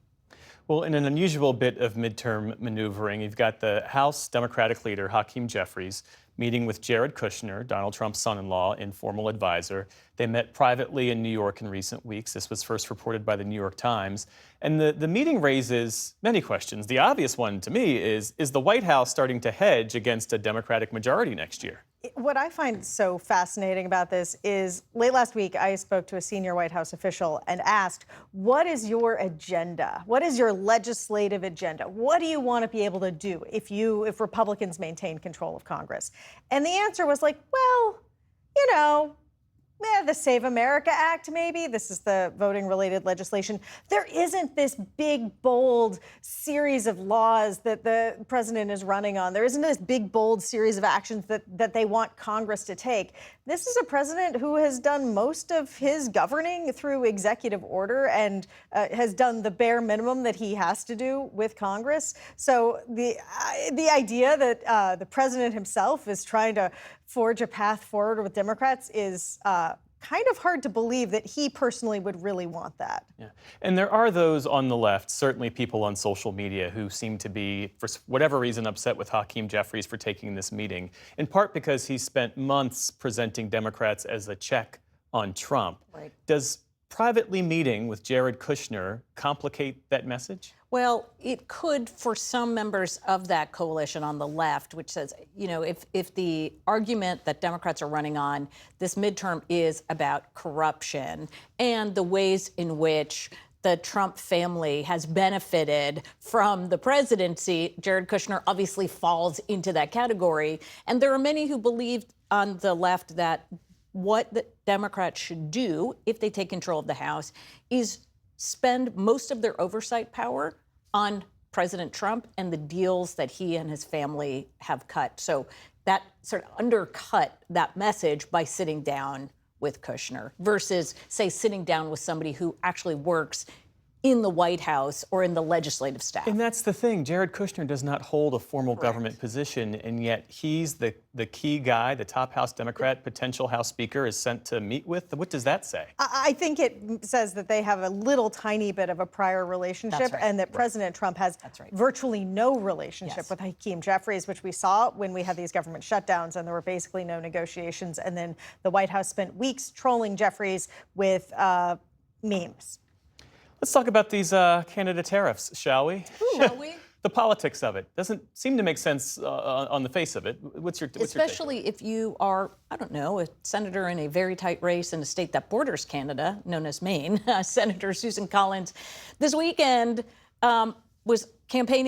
Well, in an unusual bit of midterm maneuvering, you've got the House Democratic leader, Hakeem Jeffries, meeting with Jared Kushner, Donald Trump's son-in-law, informal advisor. They met privately in New York in recent weeks. This was first reported by the New York Times. And the meeting raises many questions. The obvious one to me is the White House starting to hedge against a Democratic majority next year? What I find so fascinating about this is late last week, I spoke to a senior White House official and asked, what is your agenda? What is your legislative agenda? What do you want to be able to do if Republicans maintain control of Congress? And the answer was like, well, the Save America Act, maybe. This is the voting-related legislation. There isn't this big, bold series of laws that the president is running on. There isn't this big, bold series of actions that they want Congress to take. This is a president who has done most of his governing through executive order and has done the bare minimum that he has to do with Congress. So the idea that the president himself is trying to forge a path forward with Democrats is kind of hard to believe that he personally would really want that. Yeah. And there are those on the left, certainly people on social media, who seem to be, for whatever reason, upset with Hakeem Jeffries for taking this meeting, in part because he spent months presenting Democrats as a check on Trump. Right. Does privately meeting with Jared Kushner complicate that message? Well, it could for some members of that coalition on the left, which says, if the argument that Democrats are running on this midterm is about corruption and the ways in which the Trump family has benefited from the presidency, Jared Kushner obviously falls into that category. And there are many who believe on the left that what the Democrats should do if they take control of the House is spend most of their oversight power on President Trump and the deals that he and his family have cut. So that sort of undercut that message by sitting down with Kushner versus, say, sitting down with somebody who actually works in the White House or in the legislative staff. And that's the thing. Jared Kushner does not hold a formal government position, and yet he's the key guy, the top House Democrat, potential House Speaker, is sent to meet with. What does that say? I think it says that they have a little tiny bit of a prior relationship, and that President Trump has virtually no relationship with Hakeem Jeffries, which we saw when we had these government shutdowns and there were basically no negotiations. And then the White House spent weeks trolling Jeffries with memes. Let's talk about these Canada tariffs, shall we? Shall we? The politics of it doesn't seem to make sense on the face of it. What's your Especially if you are, I don't know, a senator in a very tight race in a state that borders Canada, known as Maine. Senator Susan Collins this weekend was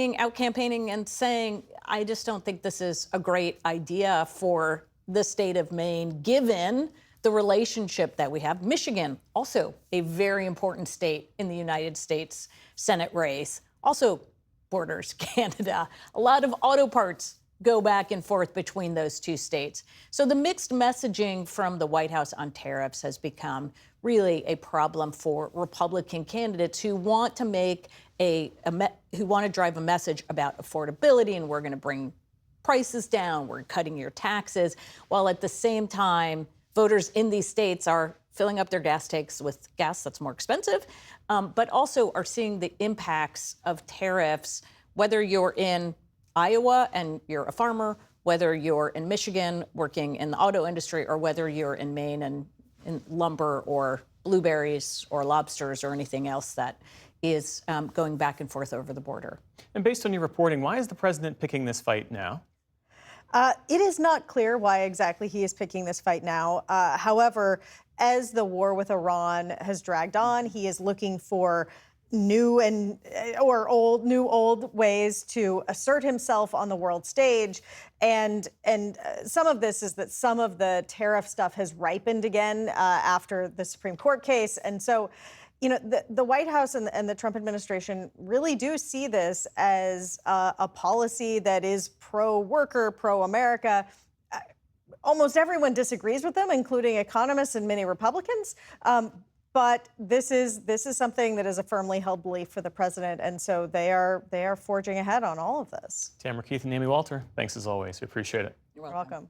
out campaigning and saying, I just don't think this is a great idea for the state of Maine, given the relationship that we have. Michigan, also a very important state in the United States Senate race, also borders Canada. A lot of auto parts go back and forth between those two states. So the mixed messaging from the White House on tariffs has become really a problem for Republican candidates who want to make who want to drive a message about affordability, and we're going to bring prices down, we're cutting your taxes, while at the same time voters in these states are filling up their gas tanks with gas that's more expensive, but also are seeing the impacts of tariffs, whether you're in Iowa and you're a farmer, whether you're in Michigan working in the auto industry, or whether you're in Maine and in lumber or blueberries or lobsters or anything else that is going back and forth over the border. And based on your reporting, why is the president picking this fight now? It is not clear why exactly he is picking this fight now. However, as the war with Iran has dragged on, he is looking for new old ways to assert himself on the world stage. And some of this is that some of the tariff stuff has ripened again after the Supreme Court case. And so, the White House and the Trump administration really do see this as a policy that is pro-worker, pro-America. Almost everyone disagrees with them, including economists and many Republicans. But this is something that is a firmly held belief for the president, and so they are forging ahead on all of this. Tamara Keith and Amy Walter, thanks as always. We appreciate it. You're welcome.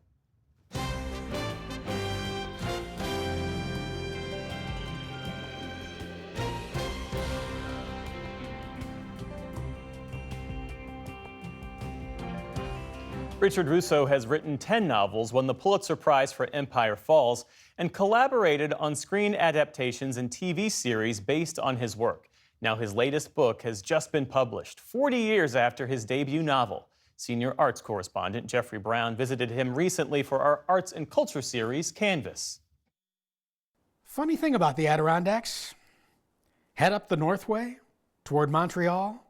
Richard Russo has written 10 novels, won the Pulitzer Prize for Empire Falls, and collaborated on screen adaptations and TV series based on his work. Now his latest book has just been published, 40 years after his debut novel. Senior arts correspondent Jeffrey Brown visited him recently for our arts and culture series, Canvas. Funny thing about the Adirondacks, head up the Northway toward Montreal,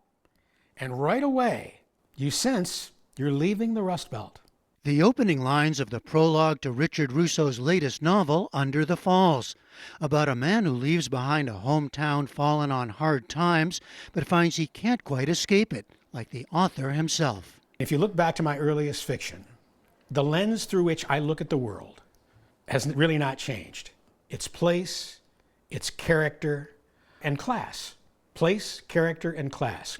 and right away you sense you're leaving the Rust Belt. The opening lines of the prologue to Richard Russo's latest novel, Under the Falls, about a man who leaves behind a hometown fallen on hard times, but finds he can't quite escape it, like the author himself. If you look back to my earliest fiction, the lens through which I look at the world has really not changed. Its place, its character, and class. Place, character, and class.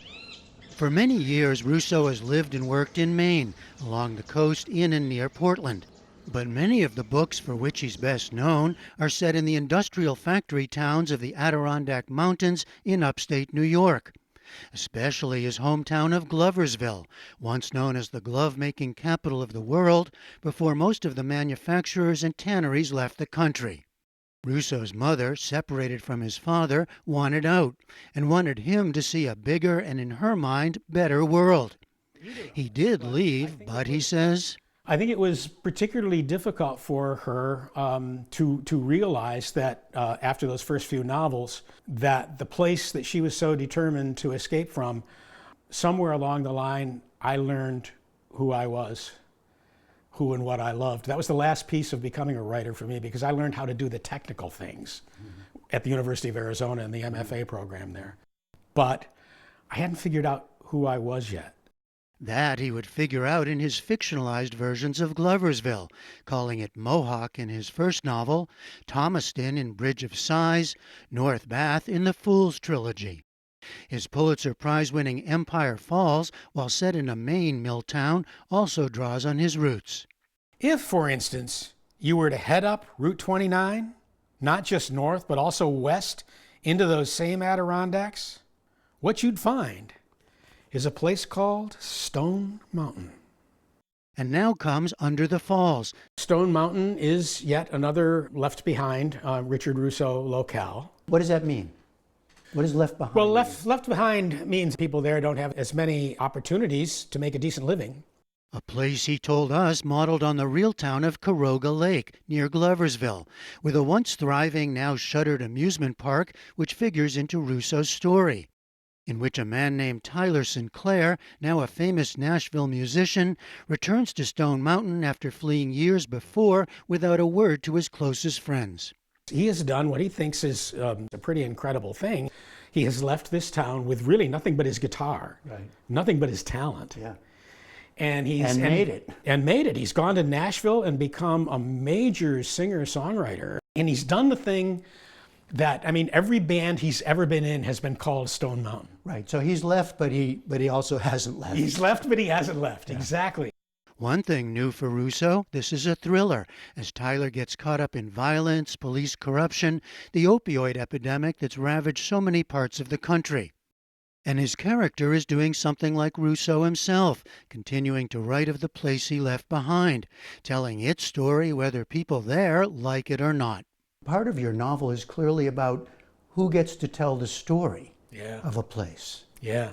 For many years, Russo has lived and worked in Maine, along the coast in and near Portland. But many of the books for which he's best known are set in the industrial factory towns of the Adirondack Mountains in upstate New York, especially his hometown of Gloversville, once known as the glove-making capital of the world before most of the manufacturers and tanneries left the country. Russo's mother, separated from his father, wanted out and wanted him to see a bigger and, in her mind, better world. He did leave, but he says, I think it was particularly difficult for her to realize that after those first few novels, that the place that she was so determined to escape from, somewhere along the line, I learned who I was, who and what I loved. That was the last piece of becoming a writer for me, because I learned how to do the technical things at the University of Arizona in the MFA program there. But I hadn't figured out who I was yet. That he would figure out in his fictionalized versions of Gloversville, calling it Mohawk in his first novel, Thomaston in Bridge of Sighs, North Bath in the Fool's Trilogy. His Pulitzer Prize-winning Empire Falls, while set in a Maine mill town, also draws on his roots. If, for instance, you were to head up Route 29, not just north, but also west, into those same Adirondacks, what you'd find is a place called Stone Mountain. And now comes Under the Falls. Stone Mountain is yet another left behind Richard Russo locale. What does that mean? What is left behind? Well, left behind means people there don't have as many opportunities to make a decent living. A place, he told us, modeled on the real town of Caroga Lake, near Gloversville, with a once thriving, now shuttered amusement park which figures into Russo's story, in which a man named Tyler Sinclair, now a famous Nashville musician, returns to Stone Mountain after fleeing years before without a word to his closest friends. He has done what he thinks is a pretty incredible thing. He has left this town with really nothing but his guitar, nothing but his talent. Yeah. And made it. And made it. He's gone to Nashville and become a major singer-songwriter. And he's done the thing that, I mean, every band he's ever been in has been called Stone Mountain. Right. So he's left, but he also hasn't left. He's left, but he hasn't left. Yeah. Exactly. One thing new for Russo, this is a thriller, as Tyler gets caught up in violence, police corruption, the opioid epidemic that's ravaged so many parts of the country. And his character is doing something like Russo himself, continuing to write of the place he left behind, telling its story whether people there like it or not. Part of your novel is clearly about who gets to tell the story of a place. Yeah.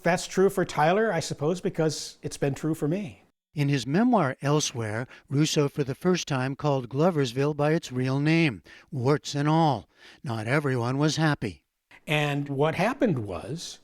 That's true for Tyler, I suppose, because it's been true for me. In his memoir Elsewhere, Russo for the first time called Gloversville by its real name, warts and all. Not everyone was happy. And what happened was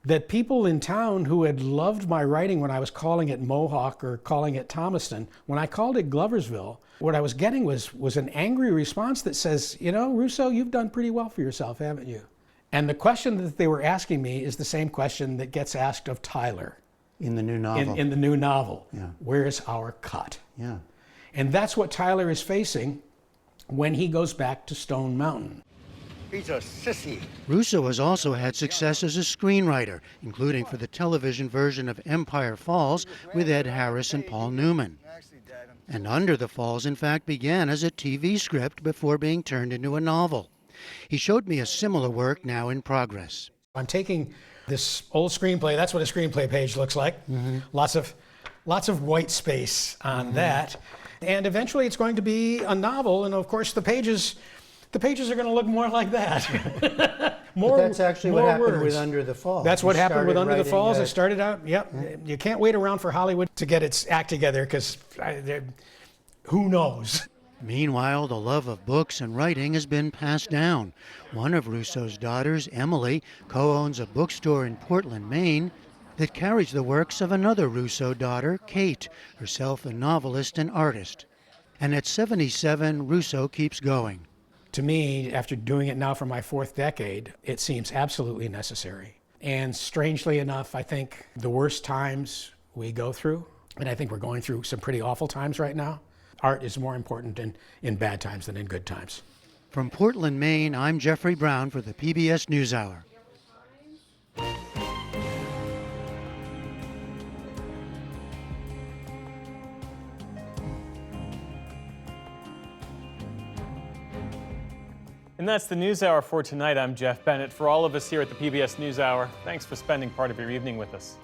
that people in town who had loved my writing when I was calling it Mohawk or calling it Thomaston, when I called it Gloversville, what I was getting was an angry response that says, you know, Russo, you've done pretty well for yourself, haven't you? And the question that they were asking me is the same question that gets asked of Tyler. In the new novel. In the new novel. Yeah. Where's our cut? Yeah. And that's what Tyler is facing when he goes back to Stone Mountain. He's a sissy. Russo has also had success as a screenwriter, including for the television version of Empire Falls with Ed Harris and Paul Newman. And Under the Falls, in fact, began as a TV script before being turned into a novel. He showed me a similar work now in progress. I'm taking this old screenplay, that's what a screenplay page looks like. Mm-hmm. Lots of white space on that. And eventually it's going to be a novel, and of course the pages are going to look more like that. more. But that's actually what happened with Under the Falls. That's what happened with Under the Falls. It It started out. Yep. You can't wait around for Hollywood to get its act together because who knows. Meanwhile, the love of books and writing has been passed down. One of Russo's daughters, Emily, co-owns a bookstore in Portland, Maine, that carries the works of another Russo daughter, Kate, herself a novelist and artist. And at 77, Russo keeps going. To me, after doing it now for my 4th decade, it seems absolutely necessary. And strangely enough, I think the worst times we go through, and I think we're going through some pretty awful times right now, art is more important in bad times than in good times. From Portland, Maine, I'm Jeffrey Brown for the PBS News Hour. And that's the News Hour for tonight. I'm Jeff Bennett. For all of us here at the PBS News Hour, thanks for spending part of your evening with us.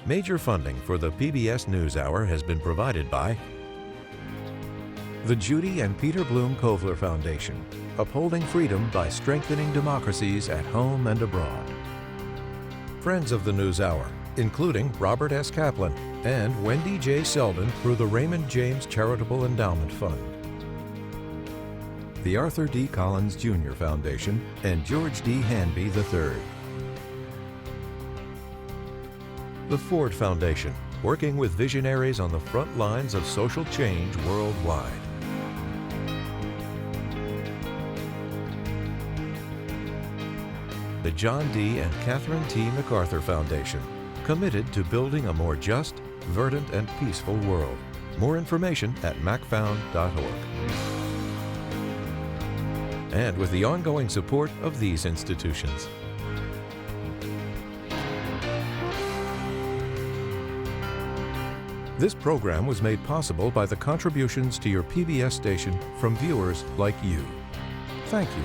Major funding for the PBS News Hour has been provided by the Judy and Peter Bloom Kovler Foundation, upholding freedom by strengthening democracies at home and abroad. Friends of the News Hour, including Robert S. Kaplan and Wendy J. Selden through the Raymond James Charitable Endowment Fund. The Arthur D. Collins Jr. Foundation and George D. Hanby III. The Ford Foundation, working with visionaries on the front lines of social change worldwide. The John D. and Catherine T. MacArthur Foundation, committed to building a more just, verdant, and peaceful world. More information at macfound.org. And with the ongoing support of these institutions. This program was made possible by the contributions to your PBS station from viewers like you. Thank you.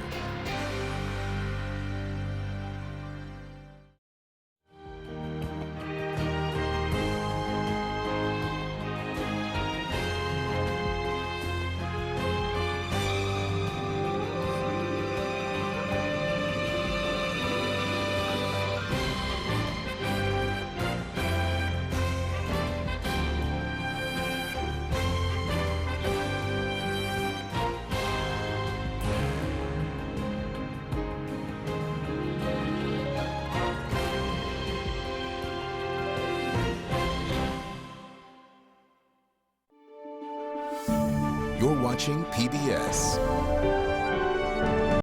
You're watching PBS.